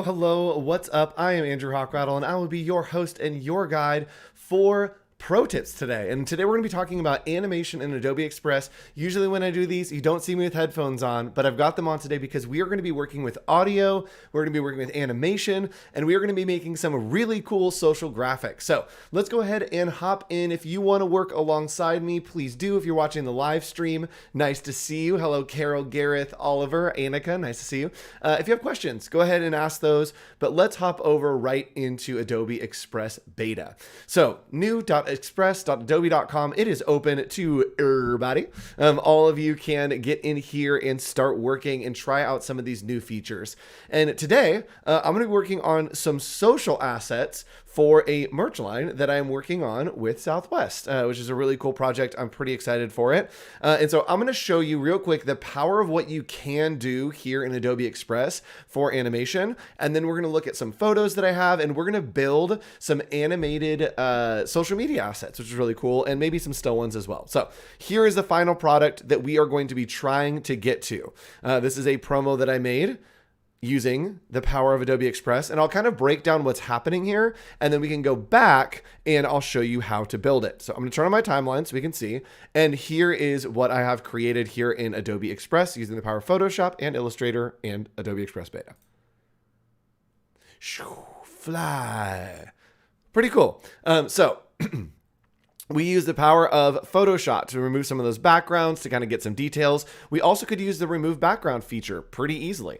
Hello, what's up? I am Andrew Hochradel, and I will be your host and your guide for pro tips today. And today we're going to be talking about animation in Adobe Express. Usually when I do these, you don't see me with headphones on, but I've got them on today because we are going to be working with audio, we're going to be working with animation, and we are going to be making some really cool social graphics. So let's go ahead and hop in. If you want to work alongside me, please do. If you're watching the live stream, nice to see you. Hello, Carol, Gareth, Oliver, Annika, nice to see you. If you have questions, go ahead and ask those, but let's hop over right into Adobe Express Beta. So new.express.adobe.com. It is open to everybody. All of you can get in here and start working and try out some of these new features. And today, I'm going to be working on some social assets for a merch line that I am working on with Southwest, which is a really cool project. I'm pretty excited for it. And so I'm going to show you real quick the power of what you can do here in Adobe Express for animation. And then we're going to look at some photos that I have, and we're going to build some animated social media assets, which is really cool, and maybe some still ones as well. So here is the final product that we are going to be trying to get to. This is a promo that I made using the power of Adobe Express, and I'll kind of break down what's happening here, and then we can go back and I'll show you how to build it. So I'm going to turn on my timeline so we can see, and here is what I have created here in Adobe Express using the power of Photoshop and Illustrator and Adobe Express Beta. Fly. Pretty cool. We use the power of Photoshop to remove some of those backgrounds to kind of get some details. We also could use the remove background feature pretty easily.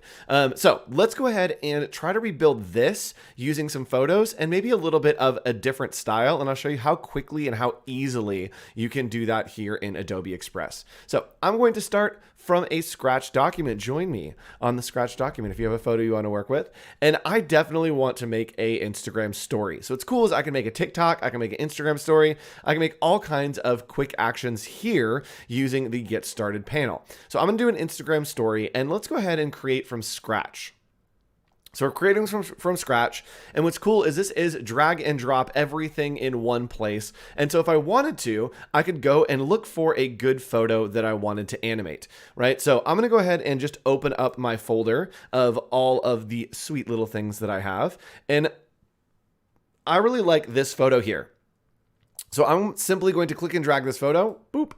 So let's go ahead and try to rebuild this using some photos and maybe a little bit of a different style. And I'll show you how quickly and how easily you can do that here in Adobe Express. So I'm going to start from a Scratch document. Join me on the Scratch document if you have a photo you want to work with. And I definitely want to make a Instagram story. So what's cool is I can make a TikTok, I can make an Instagram story, I can make all kinds of quick actions here using the Get Started panel. So I'm going to do an Instagram story, and let's go ahead and create from scratch. So we're creating from scratch, and what's cool is this is drag and drop everything in one place. And so if I wanted to, I could go and look for a good photo that I wanted to animate, right? So I'm gonna go ahead and just open up my folder of all of the sweet little things that I have. And I really like this photo here. So I'm simply going to click and drag this photo, boop,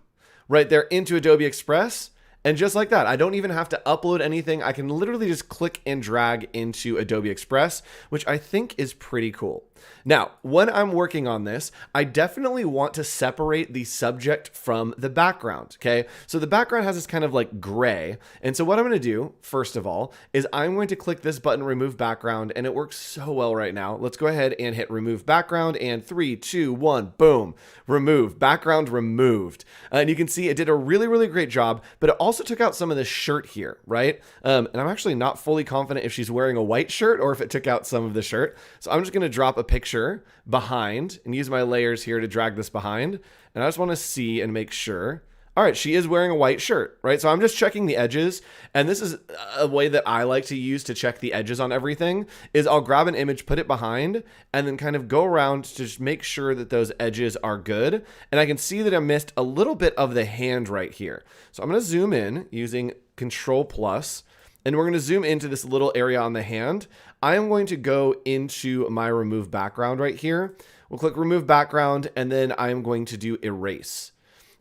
right there into Adobe Express. And just like that, I don't even have to upload anything. I can literally just click and drag into Adobe Express, which I think is pretty cool. Now, when I'm working on this, I definitely want to separate the subject from the background, okay? So the background has this kind of like gray. And so what I'm gonna do, first of all, is I'm going to click this button, Remove Background, and it works so well right now. Let's go ahead and hit Remove Background, and 3, 2, 1, boom, remove, background removed. And you can see it did a really, really great job, but it also took out some of the shirt here, right? And I'm actually not fully confident if she's wearing a white shirt or if it took out some of the shirt. So I'm just gonna drop a picture behind and use my layers here to drag this behind. And I just want to see and make sure. All right, she is wearing a white shirt, right? So I'm just checking the edges. And this is a way that I like to use to check the edges on everything is I'll grab an image, put it behind, and then kind of go around to just make sure that those edges are good. And I can see that I missed a little bit of the hand right here. So I'm going to zoom in using Control Plus. And we're going to zoom into this little area on the hand. I am going to go into my remove background right here. We'll click remove background, and then I am going to do erase.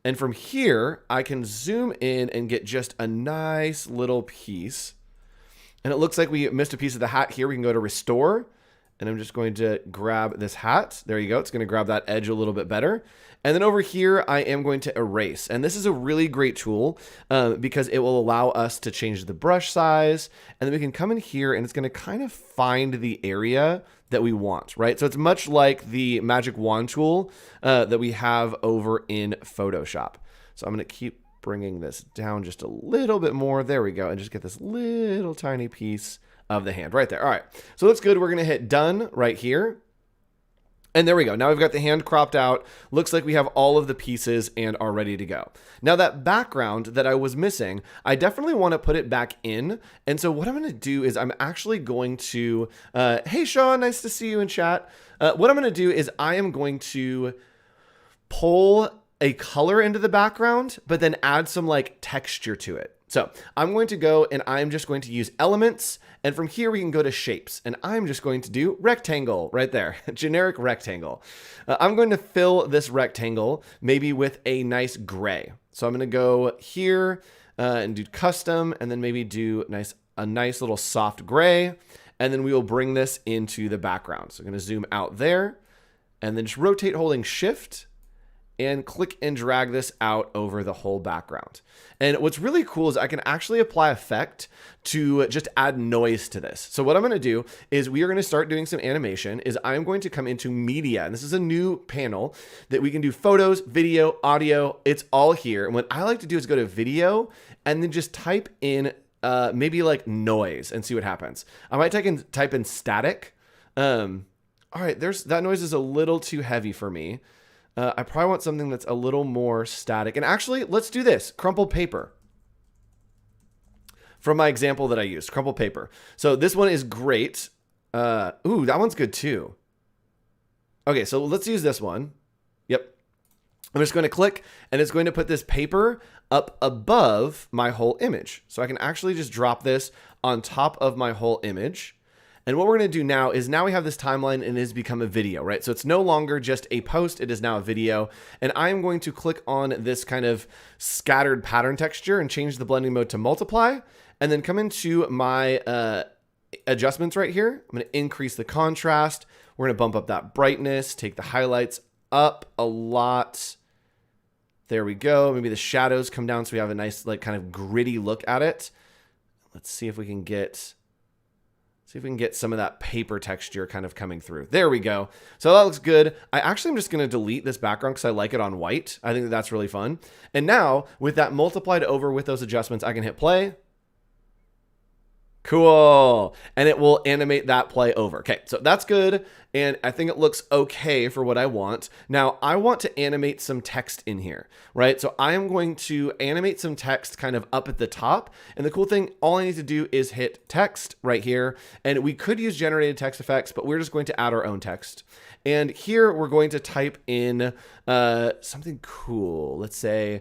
And from here, I can zoom in and get just a nice little piece. And it looks like we missed a piece of the hat here. We can go to restore, and I'm just going to grab this hat. There you go. It's going to grab that edge a little bit better. And then over here, I am going to erase. And this is a really great tool because it will allow us to change the brush size. And then we can come in here and it's going to kind of find the area that we want, right? So it's much like the magic wand tool that we have over in Photoshop. So I'm going to keep bringing this down just a little bit more. There we go. And just get this little tiny piece of the hand right there. All right. So that's good. We're going to hit done right here. And there we go. Now we've got the hand cropped out. Looks like we have all of the pieces and are ready to go. Now that background that I was missing, I definitely want to put it back in. And so what I'm going to do is I'm actually going to, hey Sean, nice to see you in chat. What I'm going to do is I am going to pull a color into the background, but then add some like texture to it. So I'm going to go and I'm just going to use elements And from here, we can go to shapes. And I'm just going to do rectangle right there, generic rectangle. I'm going to fill this rectangle maybe with a nice gray. So I'm going to go here and do custom, and then maybe do a nice little soft gray. And then we will bring this into the background. So I'm going to zoom out there and then just rotate holding shift and click and drag this out over the whole background. And what's really cool is I can actually apply effect to just add noise to this. So what I'm going to do is we are going to start doing some animation. Is I'm going to come into media, and this is a new panel that we can do photos, video, audio. It's all here. And what I like to do is go to video and then just type in maybe like noise and see what happens. I might type in static. All right, that noise is a little too heavy for me. I probably want something that's a little more static. And actually, let's do this. Crumpled paper. From my example that I used, crumpled paper. So this one is great. Ooh, that one's good too. Okay, so let's use this one. Yep. I'm just going to click, and it's going to put this paper up above my whole image. So I can actually just drop this on top of my whole image. And what we're going to do now is we have this timeline and it has become a video, right? So it's no longer just a post, it is now a video. And I'm going to click on this kind of scattered pattern texture and change the blending mode to multiply, and then come into my adjustments right here. I'm going to increase the contrast. We're going to bump up that brightness, take the highlights up a lot. There we go. Maybe the shadows come down so we have a nice like kind of gritty look at it. Let's see if we can get some of that paper texture kind of coming through. There we go. So that looks good. I actually am just going to delete this background because I like it on white. I think that's really fun. And now with that multiplied over with those adjustments, I can hit play. Cool. And it will animate that play over. Okay, so that's good. And I think it looks okay for what I want. Now I want to animate some text in here, right? So I am going to animate some text kind of up at the top. And the cool thing, all I need to do is hit text right here. And we could use generated text effects, but we're just going to add our own text. And here we're going to type in something cool. Let's say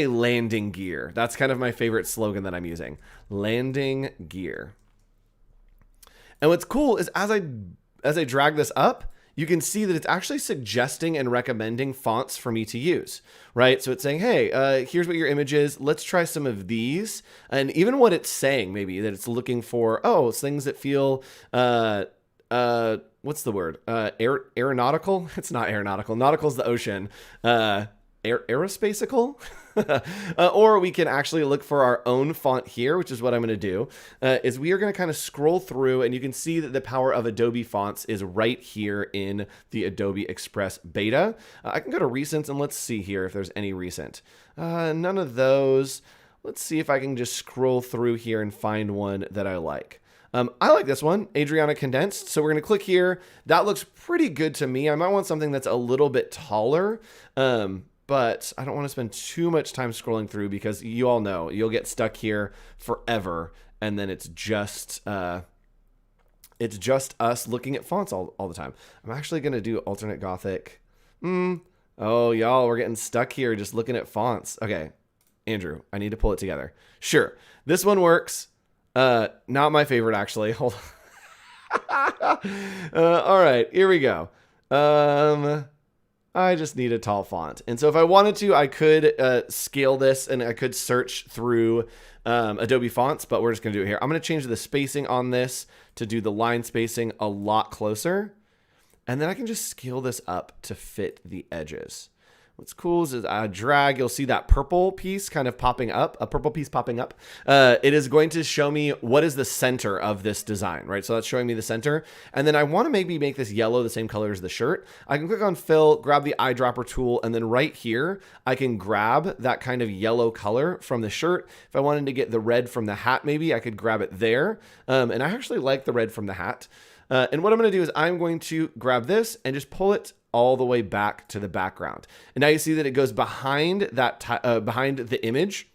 landing gear. That's kind of my favorite slogan that I'm using. Landing gear. And what's cool is as I drag this up, you can see that it's actually suggesting and recommending fonts for me to use, right? So it's saying, hey, here's what your image is. Let's try some of these. And even what it's saying, maybe that it's looking for, it's things that feel, what's the word? Aeronautical? It's not aeronautical. Nautical is the ocean. Aerospacical? Or we can actually look for our own font here, which is what I'm going to do, is we are going to kind of scroll through, and you can see that the power of Adobe fonts is right here in the Adobe Express beta. I can go to recents and let's see here if there's any recent. None of those. Let's see if I can just scroll through here and find one that I like. I like this one, Adriana Condensed. So we're going to click here. That looks pretty good to me. I might want something that's a little bit taller. But I don't want to spend too much time scrolling through because you all know you'll get stuck here forever. And then it's just us looking at fonts all the time. I'm actually going to do alternate Gothic. Oh, y'all, we're getting stuck here just looking at fonts. Okay, Andrew, I need to pull it together. Sure, this one works. Not my favorite, actually. Hold on. All right, here we go. I just need a tall font. And so if I wanted to, I could scale this and I could search through Adobe fonts, but we're just going to do it here. I'm going to change the spacing on this to do the line spacing a lot closer. And then I can just scale this up to fit the edges. What's cool is as I drag, you'll see that purple piece kind of popping up, a purple piece popping up. It is going to show me what is the center of this design, right? So that's showing me the center. And then I want to maybe make this yellow the same color as the shirt. I can click on fill, grab the eyedropper tool, and then right here, I can grab that kind of yellow color from the shirt. If I wanted to get the red from the hat, maybe I could grab it there. And I actually like the red from the hat. And what I'm going to do is I'm going to grab this and just pull it all the way back to the background. And now you see that it goes behind that behind the image,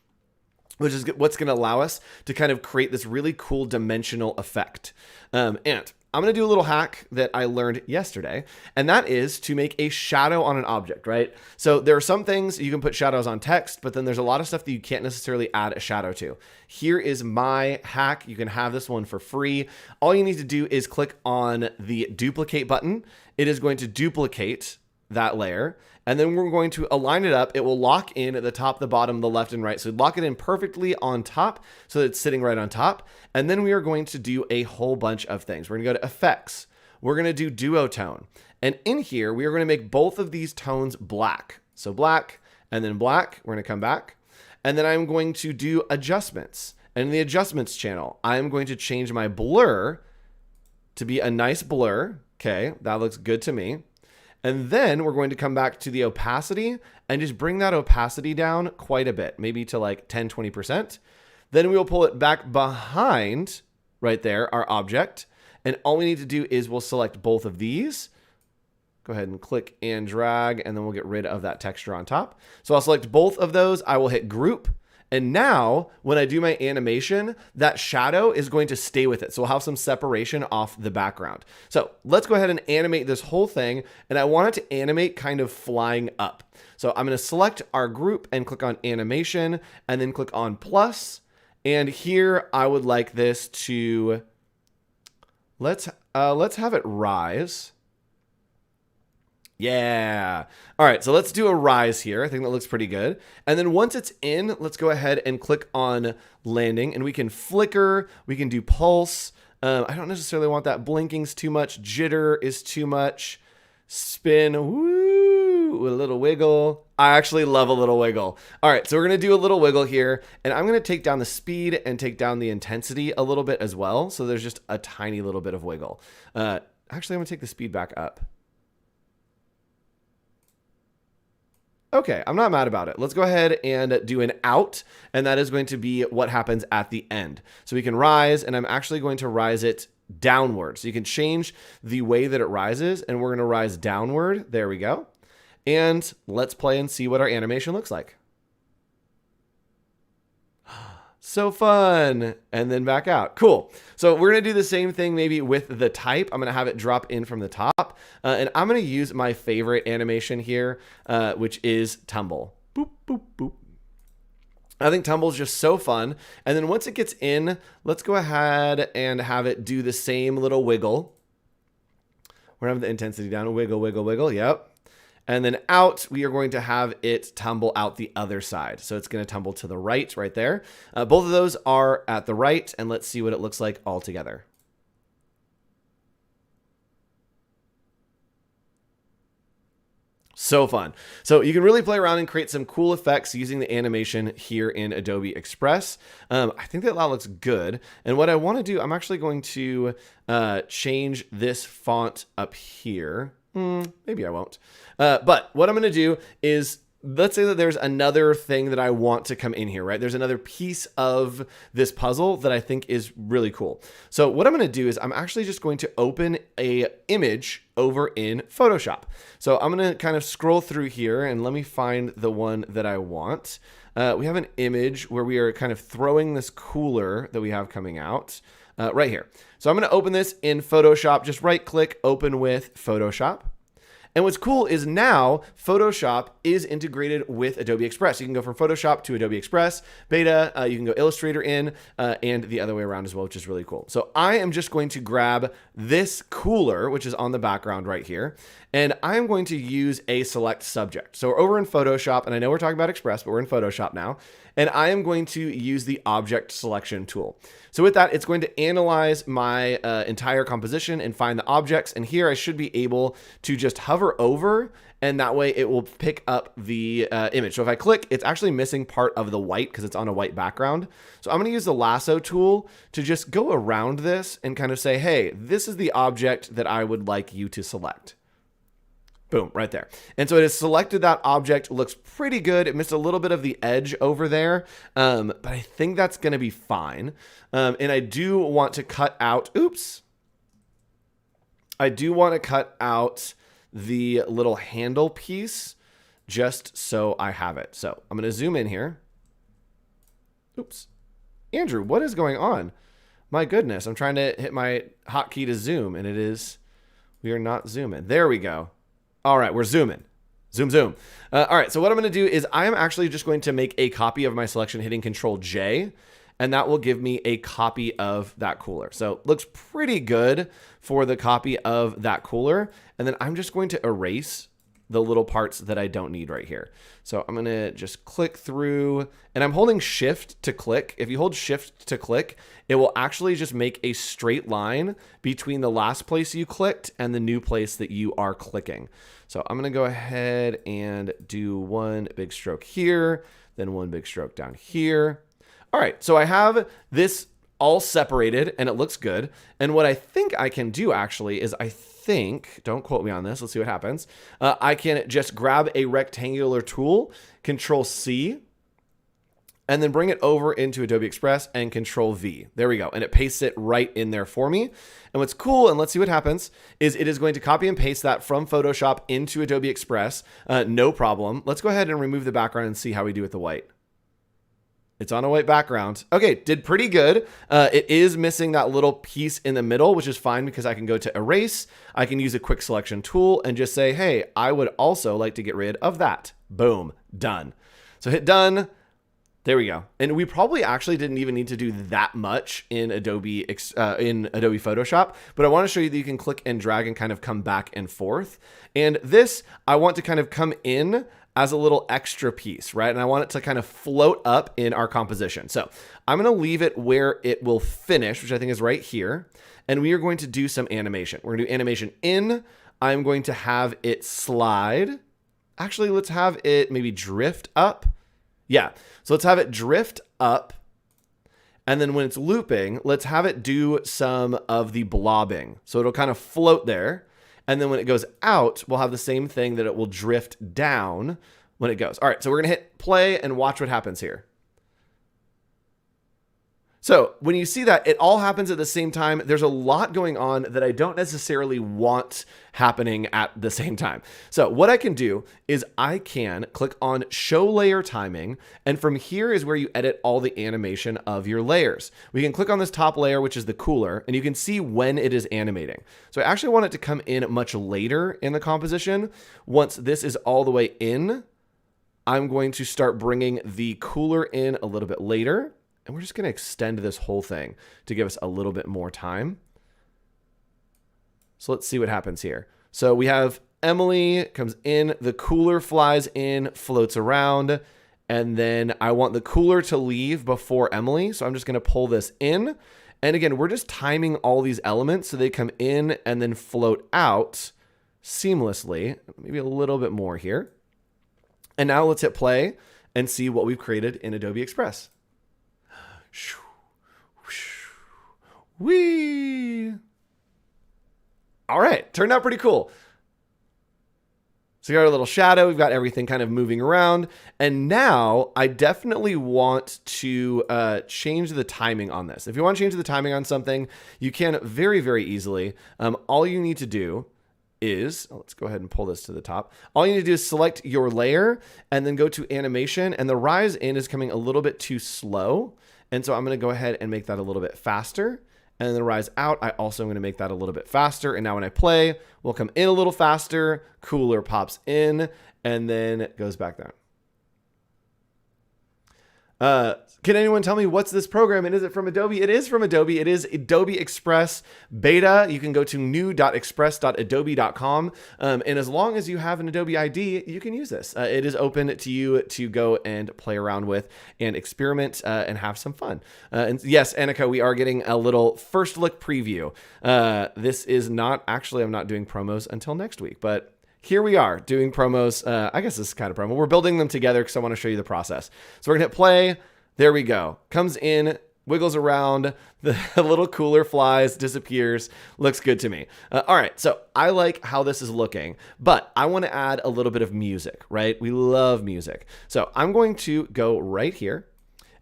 which is what's going to allow us to kind of create this really cool dimensional effect. And I'm going to do a little hack that I learned yesterday, and that is to make a shadow on an object, right? So there are some things you can put shadows on text, but then there's a lot of stuff that you can't necessarily add a shadow to. Here is my hack. You can have this one for free. All you need to do is click on the duplicate button. It is going to duplicate that layer, and then we're going to align it up. It will lock in at the top, the bottom, the left, and right. So lock it in perfectly on top so that it's sitting right on top. And then we are going to do a whole bunch of things. We're going to go to Effects. We're going to do Duotone. And in here, we are going to make both of these tones black. So black and then black. We're going to come back. And then I'm going to do Adjustments. And in the Adjustments channel, I'm going to change my blur to be a nice blur. Okay, that looks good to me. And then we're going to come back to the opacity and just bring that opacity down quite a bit, maybe to like 10, 20%. Then we will pull it back behind right there, our object. And all we need to do is we'll select both of these. Go ahead and click and drag, and then we'll get rid of that texture on top. So I'll select both of those. I will hit group. And now when I do my animation, that shadow is going to stay with it. So we'll have some separation off the background. So let's go ahead and animate this whole thing. And I want it to animate kind of flying up. So I'm going to select our group and click on animation and then click on plus. And here I would like this to, let's have it rise. Yeah. All right, so let's do a rise here. I think that looks pretty good. And then once it's in, let's go ahead and click on landing, and we can flicker, we can do pulse. I don't necessarily want that. Blinking's too much. Jitter is too much. Spin, woo, a little wiggle. I actually love a little wiggle. All right, so we're gonna do a little wiggle here, and I'm gonna take down the speed and take down the intensity a little bit as well. So there's just a tiny little bit of wiggle. Actually, I'm gonna take the speed back up. Okay, I'm not mad about it. Let's go ahead and do an out, and that is going to be what happens at the end. So we can rise, and I'm actually going to rise it downward. So you can change the way that it rises, and we're going to rise downward. There we go. And let's play and see what our animation looks like. So fun. And then back out. Cool. So we're going to do the same thing maybe with the type. I'm going to have it drop in from the top. And I'm going to use my favorite animation here, which is tumble. Boop, boop, boop. I think tumble is just so fun. And then once it gets in, let's go ahead and have it do the same little wiggle. We're having the intensity down. Wiggle, wiggle, wiggle. Yep. And then out, we are going to have it tumble out the other side. So it's going to tumble to the right there. Both of those are at the right, and let's see what it looks like all together. So fun. So you can really play around and create some cool effects using the animation here in Adobe Express. I think that looks good. And what I want to do, I'm actually going to change this font up here. Maybe I won't. But what I'm going to do is, let's say that there's another thing that I want to come in here, right? There's another piece of this puzzle that I think is really cool. So what I'm going to do is I'm actually just going to open a image over in Photoshop. So I'm going to kind of scroll through here and let me find the one that I want. We have an image where we are kind of throwing this cooler that we have coming out right here. So I'm going to open this in Photoshop. Just right click, open with Photoshop. And what's cool is now Photoshop is integrated with Adobe Express. You can go from Photoshop to Adobe Express Beta. You can go Illustrator in and the other way around as well, which is really cool. So I am just going to grab this cooler, which is on the background right here, and I'm going to use a select subject. So we're over in Photoshop, and I know we're talking about Express, but we're in Photoshop now. And I am going to use the object selection tool. So with that, it's going to analyze my entire composition and find the objects. And here I should be able to just hover over, and that way it will pick up the image. So if I click, it's actually missing part of the white because it's on a white background. So I'm going to use the lasso tool to just go around this and kind of say, hey, this is the object that I would like you to select. Boom, right there. And so it has selected that object. Looks pretty good. It missed a little bit of the edge over there, but I think that's going to be fine. And I do want to cut out, oops. I do want to cut out the little handle piece just so I have it. So I'm going to zoom in here. Oops. Andrew, what is going on? My goodness, I'm trying to hit my hotkey to zoom, and we are not zooming. There we go. All right, we're zooming. Zoom, zoom. All right, so what I'm going to do is I am actually just going to make a copy of my selection hitting Control J, and that will give me a copy of that cooler. So looks pretty good for the copy of that cooler. And then I'm just going to erase the little parts that I don't need right here. So I'm going to just click through, and I'm holding Shift to click. If you hold Shift to click, it will actually just make a straight line between the last place you clicked and the new place that you are clicking. So I'm going to go ahead and do one big stroke here, then one big stroke down here. All right, so I have this all separated and it looks good. And what I think I can do actually is don't quote me on this, let's see what happens. I can just grab a rectangular tool, Control C, and then bring it over into Adobe Express and Control V. There we go. And it pastes it right in there for me. And what's cool, and let's see what happens, is it is going to copy and paste that from Photoshop into Adobe Express. No problem. Let's go ahead and remove the background and see how we do with the white. It's on a white background. Okay, did pretty good. It is missing that little piece in the middle, which is fine because I can go to erase. I can use a quick selection tool and just say, hey, I would also like to get rid of that. Boom, done. So hit done. There we go. And we probably actually didn't even need to do that much in Adobe Photoshop, but I want to show you that you can click and drag and kind of come back and forth. And this, I want to kind of come in as a little extra piece, right? And I want it to kind of float up in our composition. So I'm going to leave it where it will finish, which I think is right here. And we are going to do some animation. We're going to do animation in. I'm going to have it slide. Actually, let's have it maybe drift up. Yeah, so let's have it drift up. And then when it's looping, let's have it do some of the blobbing. So it'll kind of float there. And then when it goes out, we'll have the same thing that it will drift down when it goes. All right, so we're going to hit play and watch what happens here. So when you see that, it all happens at the same time. There's a lot going on that I don't necessarily want happening at the same time. So what I can do is I can click on Show Layer Timing, and from here is where you edit all the animation of your layers. We can click on this top layer, which is the cooler, and you can see when it is animating. So I actually want it to come in much later in the composition. Once this is all the way in, I'm going to start bringing the cooler in a little bit later. And we're just going to extend this whole thing to give us a little bit more time. So let's see what happens here. So we have Emily comes in, the cooler flies in, floats around, and then I want the cooler to leave before Emily. So I'm just going to pull this in. And again, we're just timing all these elements so they come in and then float out seamlessly. Maybe a little bit more here. And now let's hit play and see what we've created in Adobe Express. Whee! All right, turned out pretty cool. So we got our little shadow, we've got everything kind of moving around, and now I definitely want to change the timing on this. If you want to change the timing on something, you can very, very easily. All you need to do is, let's go ahead and pull this to the top. All you need to do is select your layer and then go to animation, and the rise in is coming a little bit too slow. And so I'm going to go ahead and make that a little bit faster. And then the rise out, I also am going to make that a little bit faster. And now when I play, we'll come in a little faster, cooler pops in, and then it goes back down. Can anyone tell me what's this program and is it from Adobe? It is from Adobe. It is Adobe Express Beta. You can go to new.express.adobe.com. And as long as you have an Adobe ID, you can use this. It is open to you to go and play around with and experiment and have some fun. And yes, Annika, we are getting a little first look preview. This is not, actually, I'm not doing promos until next week, but here we are doing promos. I guess this is kind of promo. We're building them together because I want to show you the process. So we're going to hit play. There we go. Comes in, wiggles around, the little cooler flies, disappears. Looks good to me. All right, so I like how this is looking, but I want to add a little bit of music, right? We love music. So I'm going to go right here.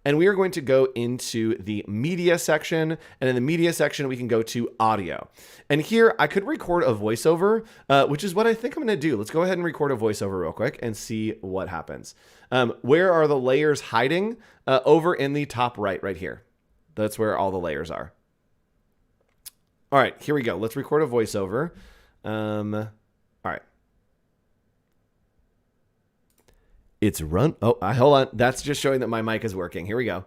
And we are going to go into the media section. And in the media section, we can go to audio. And here I could record a voiceover, which is what I think I'm going to do. Let's go ahead and record a voiceover real quick and see what happens. Where are the layers hiding? Over in the top right here. That's where all the layers are. All right, here we go. Let's record a voiceover. All right. It's run. Oh, hold on. That's just showing that my mic is working. Here we go.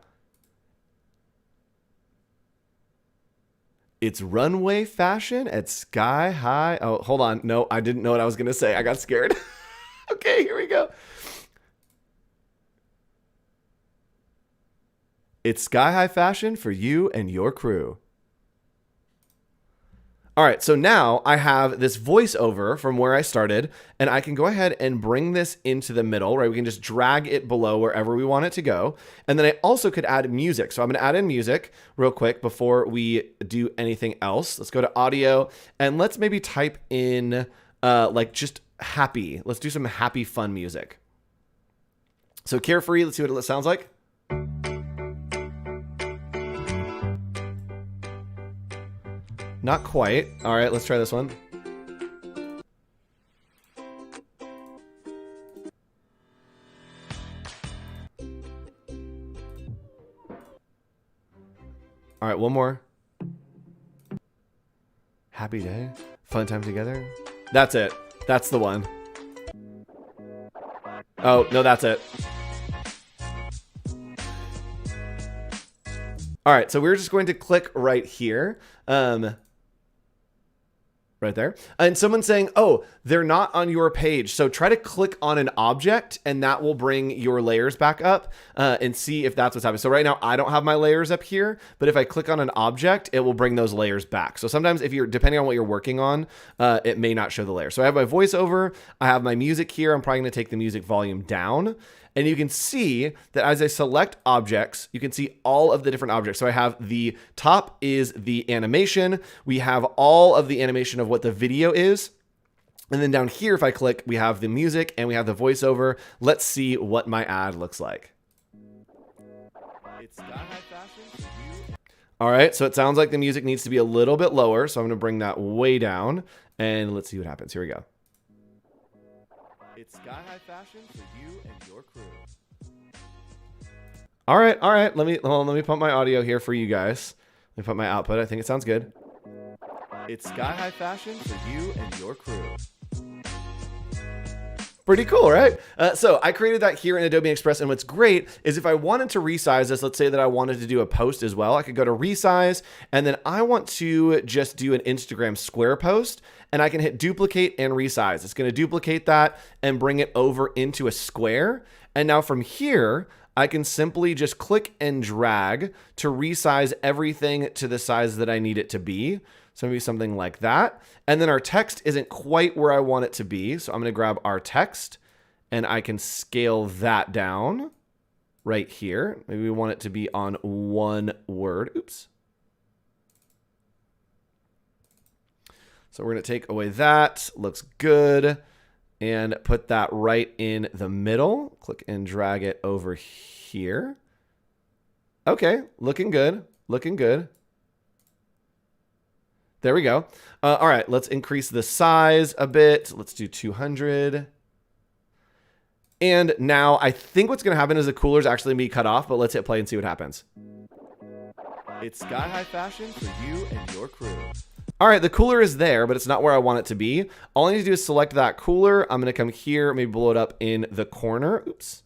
It's runway fashion at Sky High. Oh, hold on. No, I didn't know what I was going to say. I got scared. Okay, here we go. It's Sky High fashion for you and your crew. All right, so now I have this voiceover from where I started, and I can go ahead and bring this into the middle, right? We can just drag it below wherever we want it to go. And then I also could add music. So I'm gonna add in music real quick before we do anything else. Let's go to audio, and let's maybe type in like just happy. Let's do some happy, fun music. So Carefree, let's see what it sounds like. Not quite. All right, let's try this one. All right, one more. Happy day. Fun time together. That's it. That's the one. Oh, no, that's it. All right, so we're just going to click right here. Right there. And someone's saying, oh, they're not on your page. So try to click on an object and that will bring your layers back up and see if that's what's happening. So right now I don't have my layers up here, but if I click on an object, it will bring those layers back. So sometimes if you're, depending on what you're working on, it may not show the layer. So I have my voiceover, I have my music here. I'm probably gonna take the music volume down. And you can see that as I select objects, you can see all of the different objects. So I have the top is the animation. We have all of the animation of what the video is. And then down here, if I click, we have the music and we have the voiceover. Let's see what my ad looks like. It's Sky High fashion for you. All right, so it sounds like the music needs to be a little bit lower. So I'm gonna bring that way down and let's see what happens. Here we go. It's Sky High fashion for you and your crew. All right. Let me pump my audio here for you guys. Let me put my output. I think it sounds good. It's Sky High fashion for you and your crew. Pretty cool, right? So I created that here in Adobe Express, and what's great is if I wanted to resize this, let's say that I wanted to do a post as well, I could go to resize, and then I want to just do an Instagram square post, and I can hit duplicate and resize. It's gonna duplicate that and bring it over into a square. And now from here, I can simply just click and drag to resize everything to the size that I need it to be. So maybe something like that. And then our text isn't quite where I want it to be. So I'm going to grab our text and I can scale that down right here. Maybe we want it to be on one word. Oops. So we're going to take away that. Looks good. And put that right in the middle. Click and drag it over here. Okay, looking good. Looking good. There we go. All right, let's increase the size a bit. Let's do 200. And now I think what's going to happen is the cooler is actually going to be cut off, but let's hit play and see what happens. It's Sky High fashion for you and your crew. All right, the cooler is there, but it's not where I want it to be. All I need to do is select that cooler. I'm going to come here, maybe blow it up in the corner. Oops.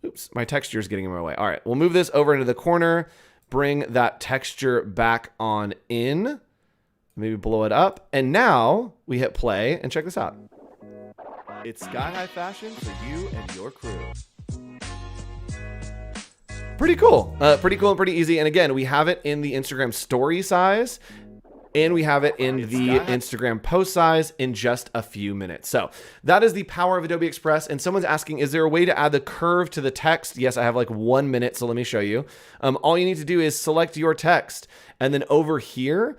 Oops, my texture is getting in my way. All right, we'll move this over into the corner. Bring that texture back on in, maybe blow it up. And now we hit play and check this out. It's Sky High fashion for you and your crew. Pretty cool. Pretty cool and pretty easy. And again, we have it in the Instagram story size and we have it in the Instagram post size in just a few minutes. So that is the power of Adobe Express. And someone's asking, is there a way to add the curve to the text? Yes, I have like 1 minute. So let me show you. All you need to do is select your text. And then over here,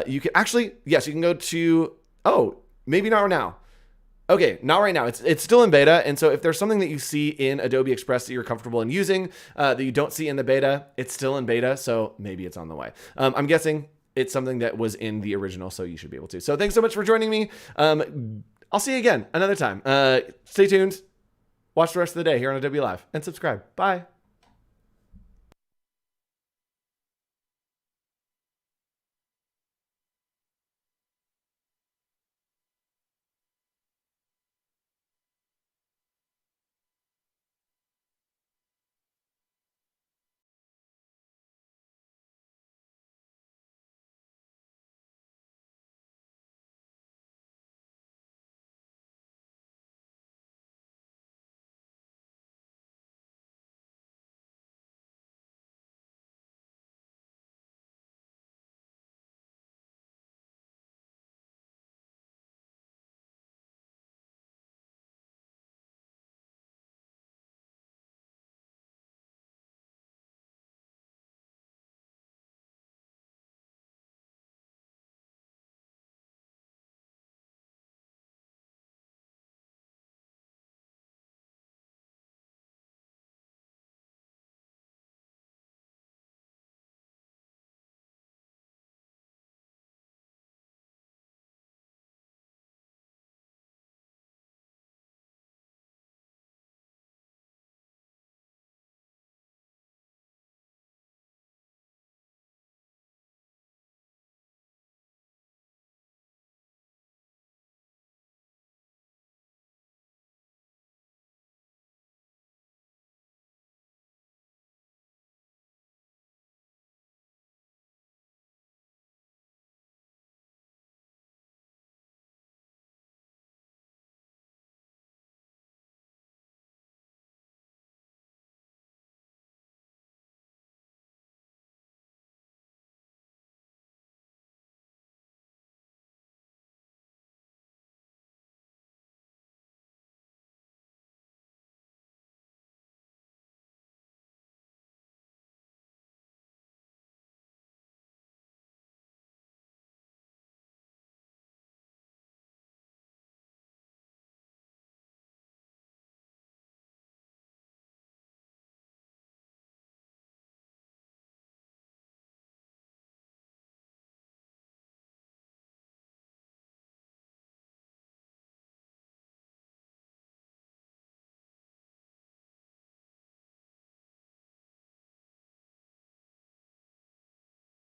you can actually, yes, you can go to, oh, maybe not now. Okay, not right now. It's still in beta. And so if there's something that you see in Adobe Express that you're comfortable in using that you don't see in the beta, it's still in beta. So maybe it's on the way. I'm guessing it's something that was in the original, so you should be able to. So thanks so much for joining me. I'll see you again another time. Stay tuned. Watch the rest of the day here on Adobe Live and subscribe. Bye.